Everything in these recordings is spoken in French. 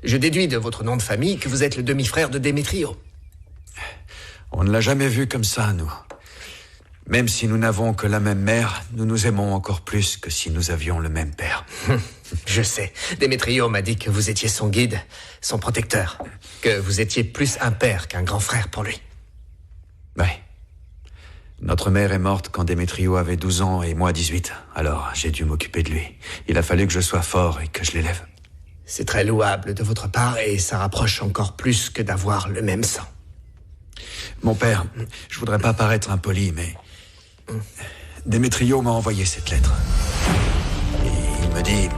Je déduis de votre nom de famille que vous êtes le demi-frère de Démétrio. On ne l'a jamais vu comme ça, nous. Même si nous n'avons que la même mère, nous nous aimons encore plus que si nous avions le même père. Je sais. Démétrio m'a dit que vous étiez son guide, son protecteur. Que vous étiez plus un père qu'un grand frère pour lui. Oui. Notre mère est morte quand Démétrio avait 12 ans et moi 18. Alors, j'ai dû m'occuper de lui. Il a fallu que je sois fort et que je l'élève. C'est très louable de votre part et ça rapproche encore plus que d'avoir le même sang. Mon père, je voudrais pas paraître impoli, mais... Démétrio m'a envoyé cette lettre. Et il me dit...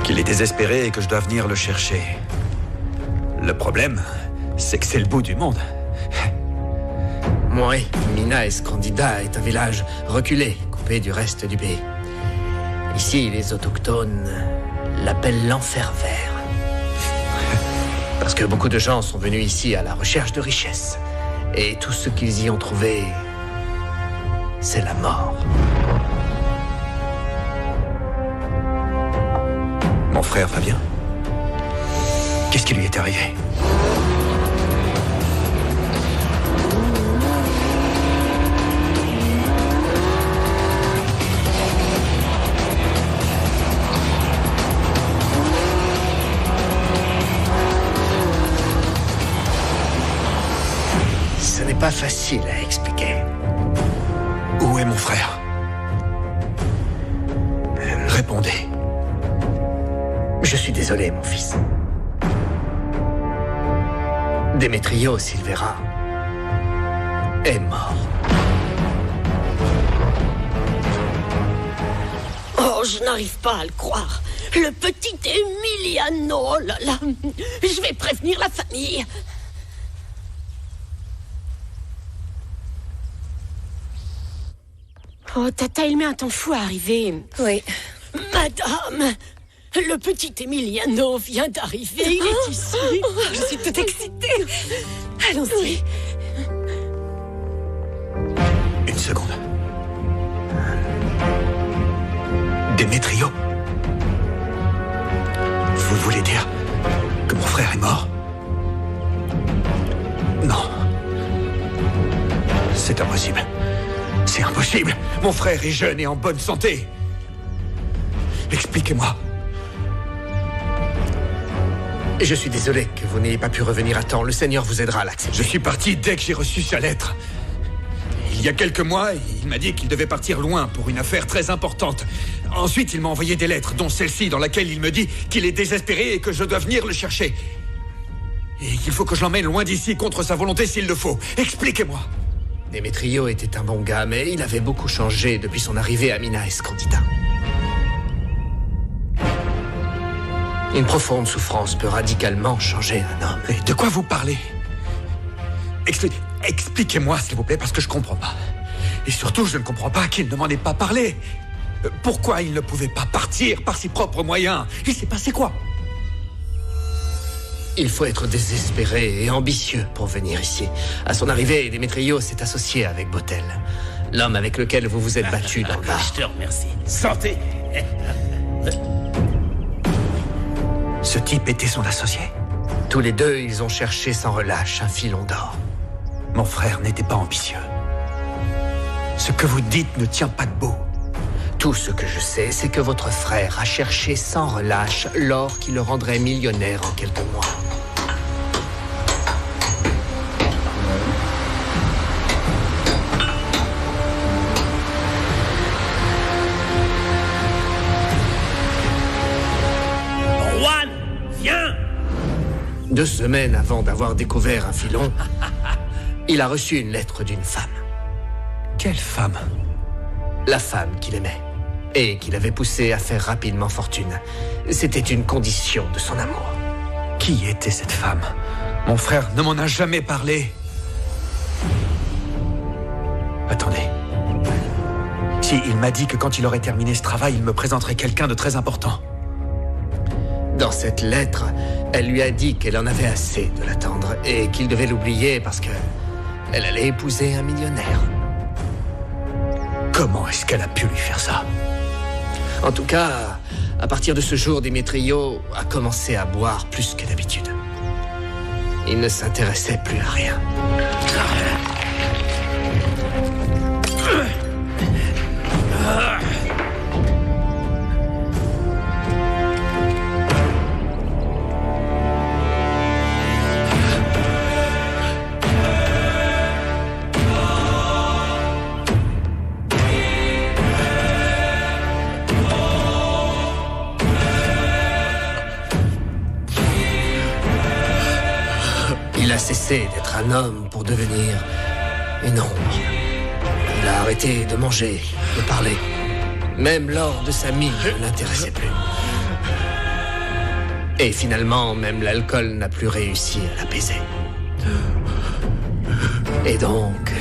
qu'il est désespéré et que je dois venir le chercher. Le problème, c'est que c'est le bout du monde. Oui, Minas Candida est un village reculé, coupé du reste du pays. Ici, les autochtones l'appellent l'enfer vert. Parce que beaucoup de gens sont venus ici à la recherche de richesses. Et tout ce qu'ils y ont trouvé, c'est la mort. Mon frère va bien? Qu'est-ce qui lui est arrivé? Ce n'est pas facile à expliquer. Où est mon frère? Répondez. Je suis désolé, mon fils. Démétrio Silvera est mort. Oh, je n'arrive pas à le croire. Le petit Emiliano, oh là là. Je vais prévenir la famille. Oh, Tata, il met un temps fou à arriver. Oui. Madame, le petit Emiliano vient d'arriver, il est ici. Je suis toute excitée. Allons-y. Une seconde. Démétrio? Vous voulez dire que mon frère est mort? Non. C'est impossible. C'est impossible. Mon frère est jeune et en bonne santé. Expliquez-moi. Je suis désolé que vous n'ayez pas pu revenir à temps. Le Seigneur vous aidera à l'accepter. Je suis parti dès que j'ai reçu sa lettre. Il y a quelques mois, il m'a dit qu'il devait partir loin pour une affaire très importante. Ensuite, il m'a envoyé des lettres, dont celle-ci, dans laquelle il me dit qu'il est désespéré et que je dois venir le chercher. Et qu'il faut que je l'emmène loin d'ici contre sa volonté s'il le faut. Expliquez-moi. Démétrio était un bon gars, mais il avait beaucoup changé depuis son arrivée à Minas Candida. Une profonde souffrance peut radicalement changer un homme. Et de quoi vous parlez? Expliquez-moi, s'il vous plaît, parce que je comprends pas. Et surtout, je ne comprends pas qu'il ne m'en ait pas parlé. Pourquoi il ne pouvait pas partir par ses propres moyens? Il s'est passé quoi? Il faut être désespéré et ambitieux pour venir ici. À son arrivée, Démétrio s'est associé avec Botel, l'homme avec lequel vous vous êtes battu dans le bar. Je te remercie. Santé. Ce type était son associé? Tous les deux, ils ont cherché sans relâche un filon d'or. Mon frère n'était pas ambitieux. Ce que vous dites ne tient pas debout. Tout ce que je sais, c'est que votre frère a cherché sans relâche l'or qui le rendrait millionnaire en quelques mois. Juan, viens. 2 semaines avant d'avoir découvert un filon, il a reçu une lettre d'une femme. Quelle femme? La femme qu'il aimait et qu'il avait poussé à faire rapidement fortune. C'était une condition de son amour. Qui était cette femme? Mon frère ne m'en a jamais parlé. Attendez. Si, il m'a dit que quand il aurait terminé ce travail, il me présenterait quelqu'un de très important. Dans cette lettre, elle lui a dit qu'elle en avait assez de l'attendre et qu'il devait l'oublier parce que elle allait épouser un millionnaire. Comment est-ce qu'elle a pu lui faire ça? En tout cas, À partir de ce jour, Démétrio a commencé à boire plus que d'habitude. Il ne s'intéressait plus à rien. Il a cessé d'être un homme pour devenir une ombre. Il a arrêté de manger, de parler. Même l'or de sa mine ne l'intéressait plus. Et finalement, même l'alcool n'a plus réussi à l'apaiser. Et donc...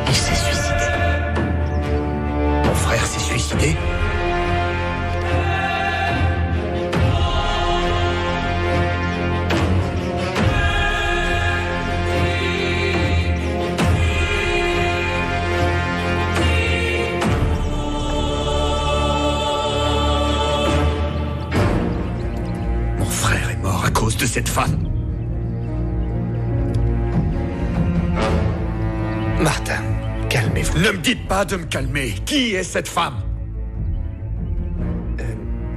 il s'est suicidé. Mon frère s'est suicidé? Mon frère est mort à cause de cette femme. Martin, calmez-vous. Ne me dites pas de me calmer. Qui est cette femme?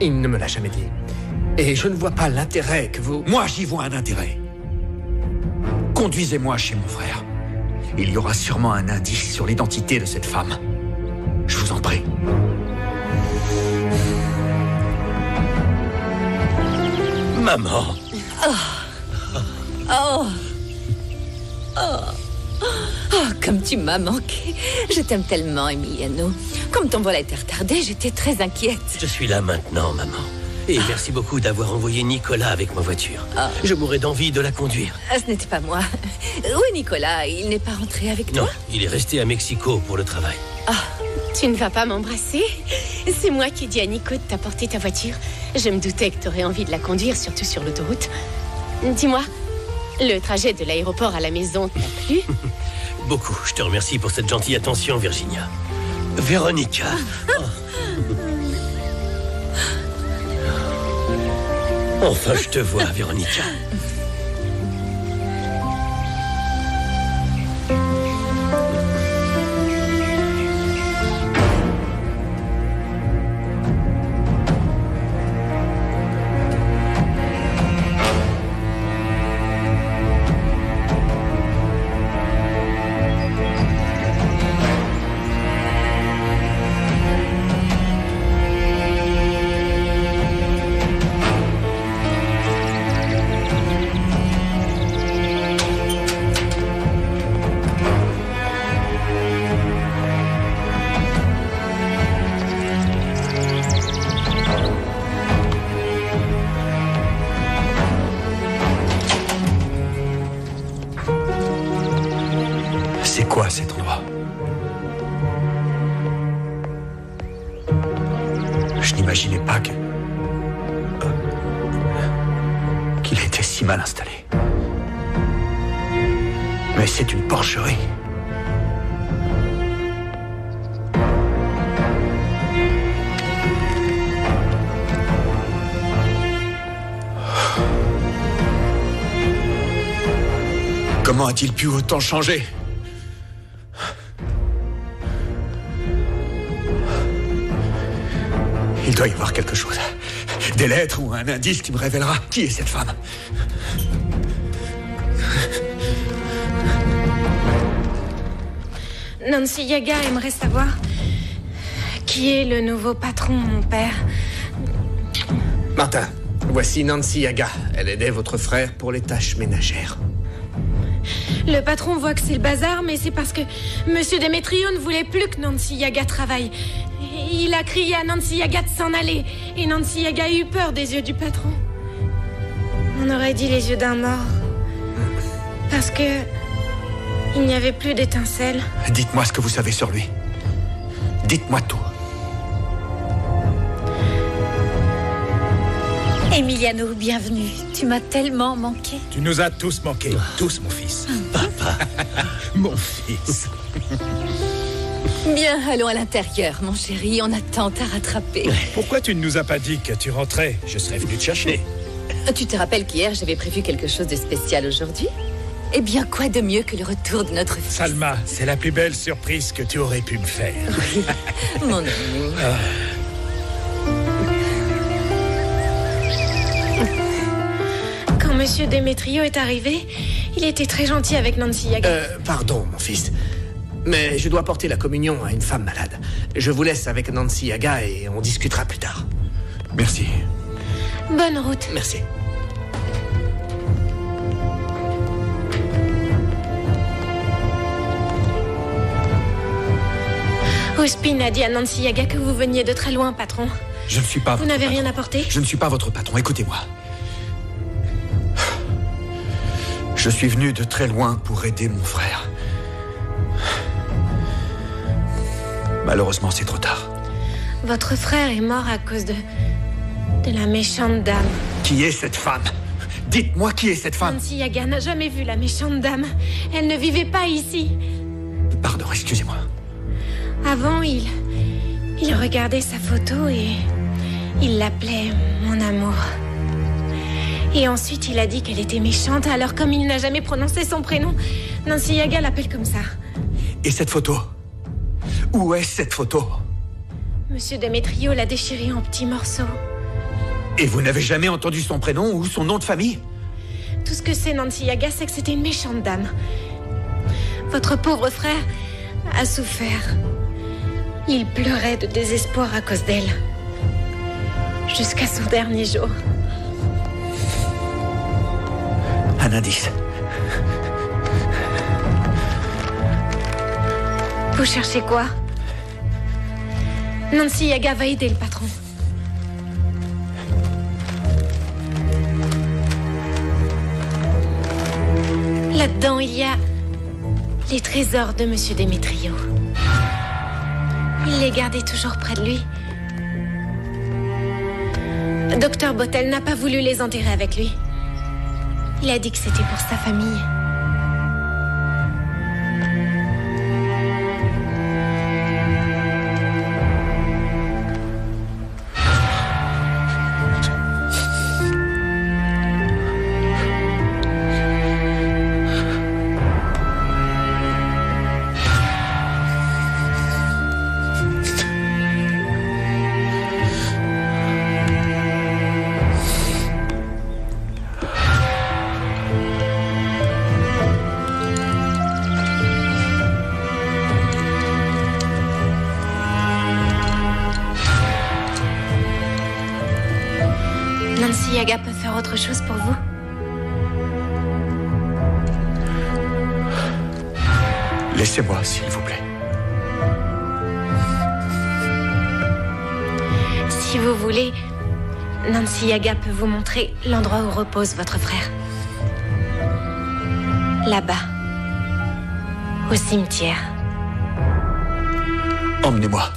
Il ne me l'a jamais dit. Et je ne vois pas l'intérêt que vous... Moi, j'y vois un intérêt. Conduisez-moi chez mon frère. Il y aura sûrement un indice sur l'identité de cette femme. Je vous en prie. Maman. Oh, comme tu m'as manqué. Je t'aime tellement, Emiliano. Comme ton vol a été retardé, j'étais très inquiète. Je suis là maintenant, maman. Et merci beaucoup d'avoir envoyé Nicolas avec ma voiture. Je mourrais d'envie de la conduire. Ce n'était pas moi. Où est Nicolas? Il n'est pas rentré avec toi? Non, il est resté à Mexico pour le travail. Tu ne vas pas m'embrasser? C'est moi qui ai dit à Nico de t'apporter ta voiture. Je me doutais que tu aurais envie de la conduire, surtout sur l'autoroute. Dis-moi, le trajet de l'aéroport à la maison t'a plu? Beaucoup. Je te remercie pour cette gentille attention, Virginia. Véronica. Enfin, je te vois, Véronica. C'est quoi cet endroit? Je n'imaginais pas qu'il était si mal installé. Mais c'est une porcherie. Comment a-t-il pu autant changer? Il doit y avoir quelque chose. Des lettres ou un indice qui me révélera qui est cette femme. Nancy Yaga aimerait savoir qui est le nouveau patron, mon père. Martin, voici Nancy Yaga. Elle aidait votre frère pour les tâches ménagères. Le patron voit que c'est le bazar, mais c'est parce que Monsieur Démétrio ne voulait plus que Nancy Yaga travaille. Il a crié à Nancy Yaga de s'en aller, et Nancy Yaga a eu peur des yeux du patron. On aurait dit les yeux d'un mort. Parce que... il n'y avait plus d'étincelles. Dites-moi ce que vous savez sur lui. Dites-moi tout. Emiliano, bienvenue. Tu m'as tellement manqué. Tu nous as tous manqué. Tous, mon fils. Papa. Mon fils. Bien, allons à l'intérieur, mon chéri. On a tant à rattraper. Pourquoi tu ne nous as pas dit que tu rentrais? Je serais venu te chercher. Tu te rappelles qu'hier, j'avais prévu quelque chose de spécial aujourd'hui? Eh bien, quoi de mieux que le retour de notre fils? Salma, c'est la plus belle surprise que tu aurais pu me faire. Oui, mon amour. Quand Monsieur Demetrio est arrivé, il était très gentil avec Nancy Yaga. Pardon, mon fils. Mais je dois porter la communion à une femme malade. Je vous laisse avec Nancy Yaga et on discutera plus tard. Merci. Bonne route. Merci. Ospin a dit à Nancy Yaga que vous veniez de très loin, patron. Je ne suis pas Vous votre n'avez patron. rien apporté? Je ne suis pas votre patron, écoutez-moi. Je suis venu de très loin pour aider mon frère. Malheureusement, c'est trop tard. Votre frère est mort à cause de la méchante dame. Qui est cette femme? Dites-moi qui est cette femme? Nancy Yaga n'a jamais vu la méchante dame. Elle ne vivait pas ici. Pardon, excusez-moi. Avant, il regardait sa photo et il l'appelait mon amour. Et ensuite, il a dit qu'elle était méchante, alors comme il n'a jamais prononcé son prénom, Nancy Yaga l'appelle comme ça. Et cette photo? Où est cette photo? Monsieur Demetrio l'a déchirée en petits morceaux. Et vous n'avez jamais entendu son prénom ou son nom de famille? Tout ce que sait Nancy Yaga, c'est que c'était une méchante dame. Votre pauvre frère a souffert. Il pleurait de désespoir à cause d'elle. Jusqu'à son dernier jour. Un indice. Vous cherchez quoi? Nancy Yaga va aider le patron. Là-dedans, il y a les trésors de Monsieur Demetrio. Il les gardait toujours près de lui. Docteur Bottel n'a pas voulu les enterrer avec lui. Il a dit que c'était pour sa famille. Nancy Yaga peut faire autre chose pour vous? Laissez-moi, s'il vous plaît. Si vous voulez, Nancy Yaga peut vous montrer l'endroit où repose votre frère. Là-bas. Au cimetière. Emmenez-moi.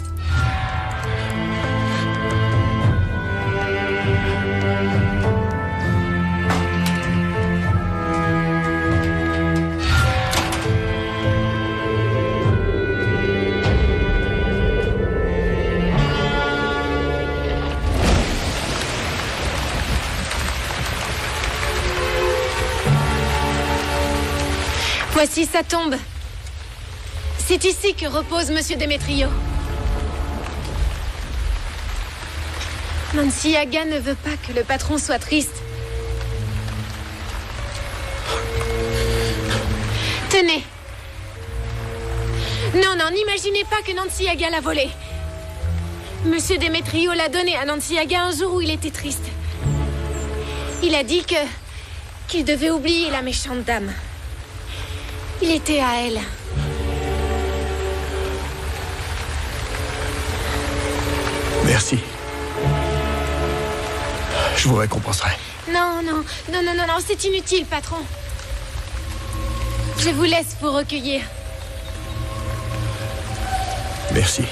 Voici sa tombe. C'est ici que repose Monsieur Demetrio. Nancy Yaga ne veut pas que le patron soit triste. Tenez. Non, n'imaginez pas que Nancy Yaga l'a volé. Monsieur Demetrio l'a donné à Nancy Yaga un jour où il était triste. Il a dit qu'il devait oublier la méchante dame. Il était à elle. Merci. Je vous récompenserai. Non, c'est inutile, patron. Je vous laisse vous recueillir. Merci.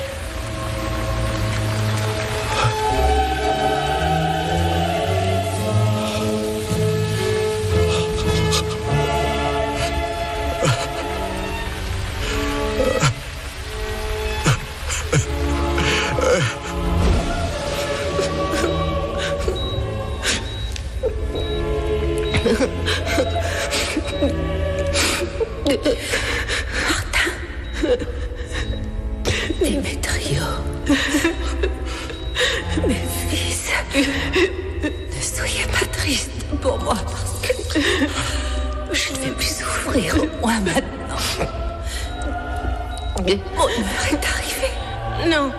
Démétrio. Mes fils, ne soyez pas tristes pour moi parce que je ne vais plus souffrir au moins maintenant. Mon heure est arrivée. Non,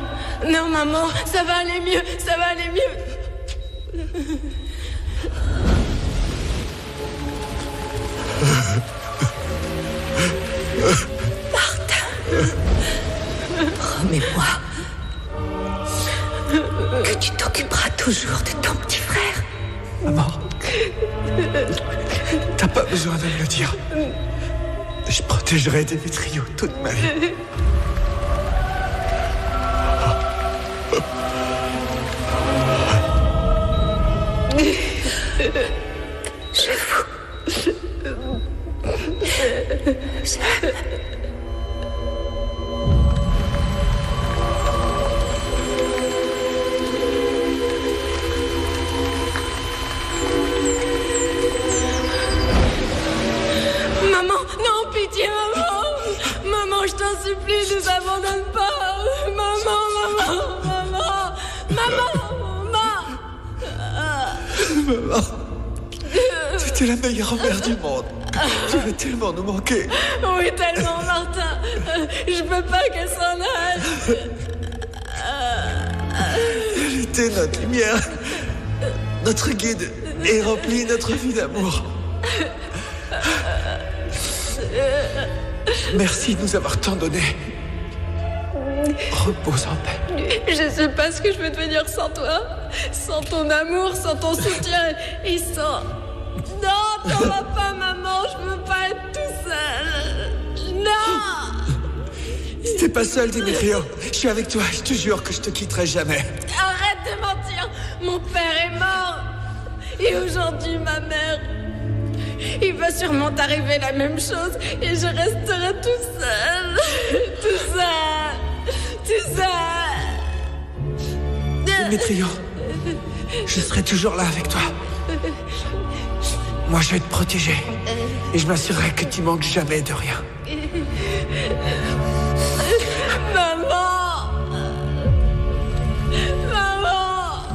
non, maman, ça va aller mieux, ça va aller mieux. Martin, promets-moi que tu t'occuperas toujours de ton petit frère. Maman, t'as pas besoin de me le dire. Je protégerai Démétrio toute ma vie. Maman, non, pitié, maman. Maman, je t'en supplie, ne t'abandonne pas. Maman, maman, maman, Maman, t'étais la meilleure mère du monde. Tu vas tellement nous manquer. Oui, tellement, Martin. Je peux pas qu'elle s'en aille. Elle était notre lumière, notre guide, et remplit notre vie d'amour. Merci de nous avoir tant donné. Repose en paix. Je sais pas ce que je peux devenir sans toi. Sans ton amour, sans ton soutien et sans... Non, t'en vas pas, maman. Je veux pas être tout seul. Non. T'es pas seul, Démétrio. Je suis avec toi. Je te jure que je te quitterai jamais. Arrête de mentir. Mon père est mort. Et aujourd'hui, ma mère... Il va sûrement t'arriver la même chose et je resterai tout seul. Tout seul. Tout seul. Démétrio, je serai toujours là avec toi. Moi, je vais te protéger. Et je m'assurerai que tu manques jamais de rien. Maman. Maman.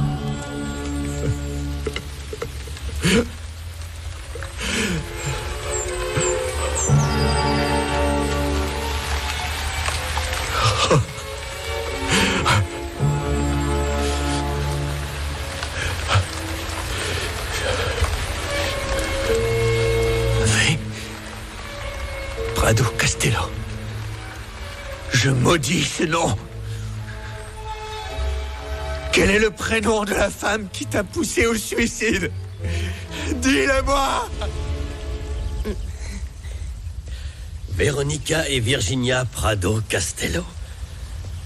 Prado Castello. Je maudis ce nom. Quel est le prénom de la femme qui t'a poussé au suicide? Dis-le-moi! Véronica et Virginia Prado Castello.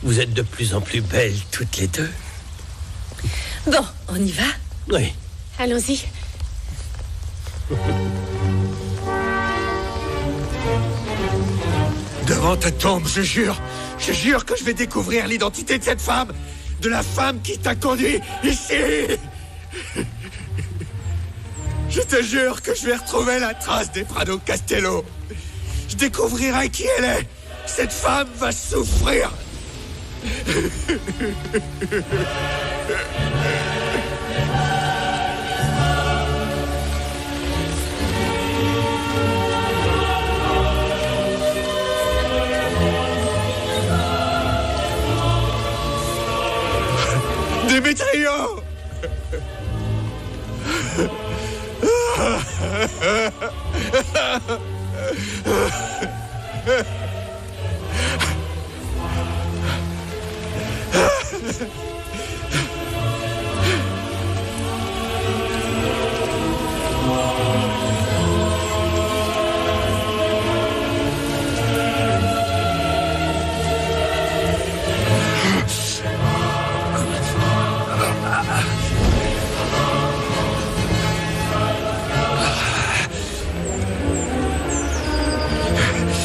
Vous êtes de plus en plus belles toutes les deux. Bon, on y va? Oui. Allons-y. Devant ta tombe, je jure que je vais découvrir l'identité de cette femme, de la femme qui t'a conduit ici. Je te jure que je vais retrouver la trace des Prado Castello. Je découvrirai qui elle est. Cette femme va souffrir. Démétrio!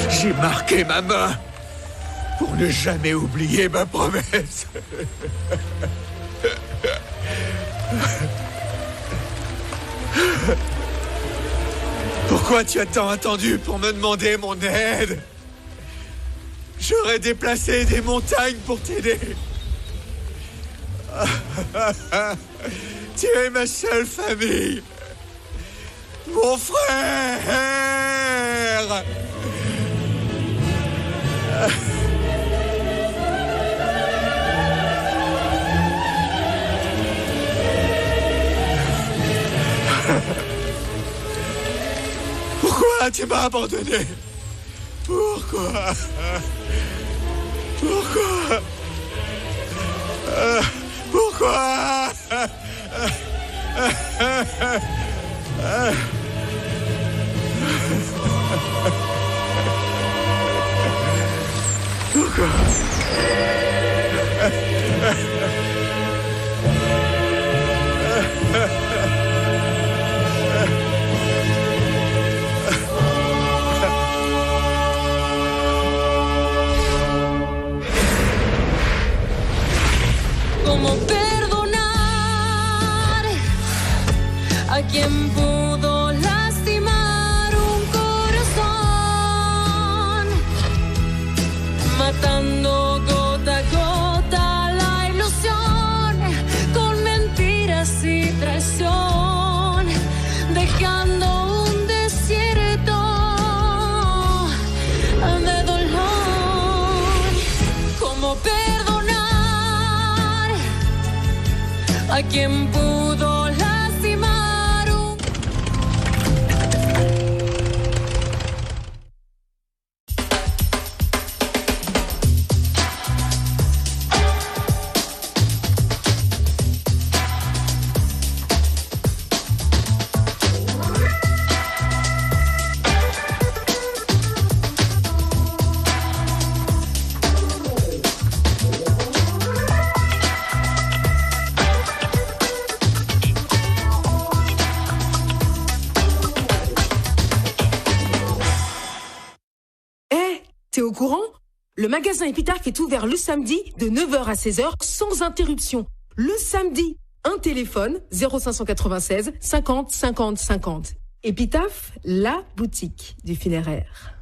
J'ai marqué ma main pour ne jamais oublier ma promesse. Pourquoi tu as tant attendu pour me demander mon aide? J'aurais déplacé des montagnes pour t'aider. Tu es ma seule famille. Mon frère. Pourquoi tu m'as abandonné? Pourquoi? Pourquoi? Pourquoi? Pourquoi? ¿Cómo perdonar a quien pudo lastimar un corazón, matando gota a gota la ilusión con mentiras y traición, dejando un desierto de dolor? ¿Cómo perdonar a quien pudo lastimar un... T'es au courant? Le magasin Épitaphe est ouvert le samedi de 9h à 16h sans interruption. Le samedi, un téléphone 0596 50 50 50. Épitaphe, la boutique du funéraire.